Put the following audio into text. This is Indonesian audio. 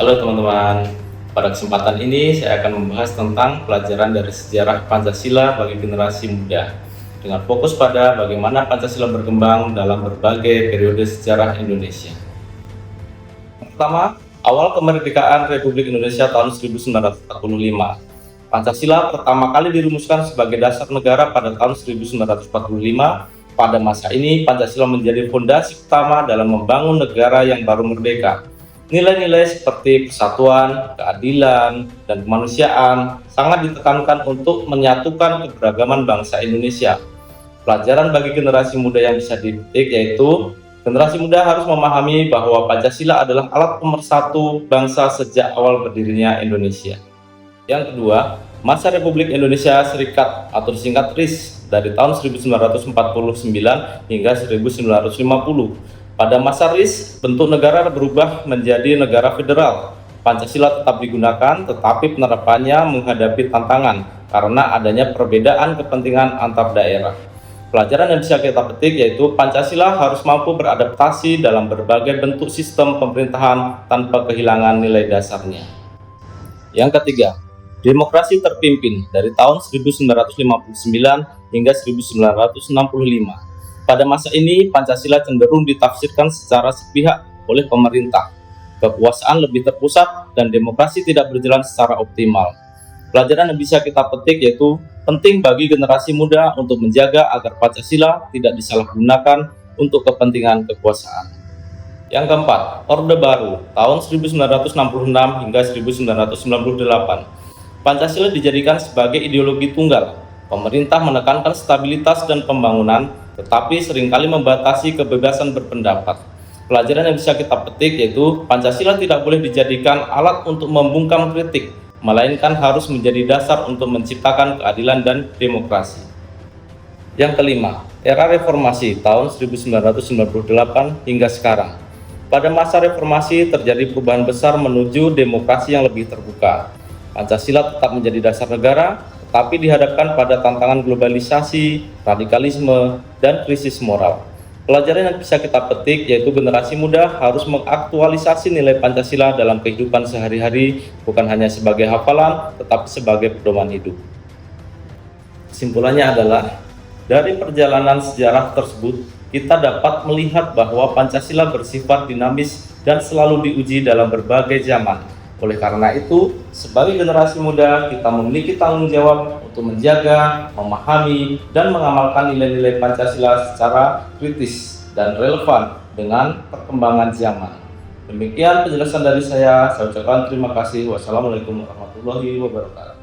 Halo teman-teman, pada kesempatan ini saya akan membahas tentang pelajaran dari sejarah Pancasila bagi generasi muda dengan fokus pada bagaimana Pancasila berkembang dalam berbagai periode sejarah Indonesia. Pertama, awal kemerdekaan Republik Indonesia tahun 1945. Pancasila pertama kali dirumuskan sebagai dasar negara pada tahun 1945. Pada masa ini, Pancasila menjadi fondasi utama dalam membangun negara yang baru merdeka. Nilai-nilai seperti persatuan, keadilan, dan kemanusiaan sangat ditekankan untuk menyatukan keberagaman bangsa Indonesia. Pelajaran bagi generasi muda yang bisa dipetik yaitu generasi muda harus memahami bahwa Pancasila adalah alat pemersatu bangsa sejak awal berdirinya Indonesia. Yang kedua, masa Republik Indonesia Serikat atau disingkat RIS dari tahun 1949 hingga 1950. Pada masa RIS, bentuk negara berubah menjadi negara federal. Pancasila tetap digunakan, tetapi penerapannya menghadapi tantangan karena adanya perbedaan kepentingan antar daerah. Pelajaran yang bisa kita petik yaitu Pancasila harus mampu beradaptasi dalam berbagai bentuk sistem pemerintahan tanpa kehilangan nilai dasarnya. Yang ketiga, demokrasi terpimpin dari tahun 1959 hingga 1965. Pada masa ini, Pancasila cenderung ditafsirkan secara sepihak oleh pemerintah. Kekuasaan lebih terpusat dan demokrasi tidak berjalan secara optimal. Pelajaran yang bisa kita petik yaitu penting bagi generasi muda untuk menjaga agar Pancasila tidak disalahgunakan untuk kepentingan kekuasaan. Yang keempat, Orde Baru tahun 1966 hingga 1998. Pancasila dijadikan sebagai ideologi tunggal. Pemerintah menekankan stabilitas dan pembangunan, tetapi seringkali membatasi kebebasan berpendapat. Pelajaran yang bisa kita petik yaitu Pancasila tidak boleh dijadikan alat untuk membungkam kritik, melainkan harus menjadi dasar untuk menciptakan keadilan dan demokrasi. Yang kelima, era reformasi tahun 1998 hingga sekarang. Pada masa reformasi terjadi perubahan besar menuju demokrasi yang lebih terbuka. Pancasila tetap menjadi dasar negara, tapi dihadapkan pada tantangan globalisasi, radikalisme, dan krisis moral. Pelajaran yang bisa kita petik yaitu generasi muda harus mengaktualisasi nilai Pancasila dalam kehidupan sehari-hari, bukan hanya sebagai hafalan, tetapi sebagai pedoman hidup. Kesimpulannya adalah, dari perjalanan sejarah tersebut, kita dapat melihat bahwa Pancasila bersifat dinamis dan selalu diuji dalam berbagai zaman. Oleh karena itu, sebagai generasi muda, kita memiliki tanggung jawab untuk menjaga, memahami, dan mengamalkan nilai-nilai Pancasila secara kritis dan relevan dengan perkembangan zaman. Demikian penjelasan dari saya ucapkan terima kasih. Wassalamualaikum warahmatullahi wabarakatuh.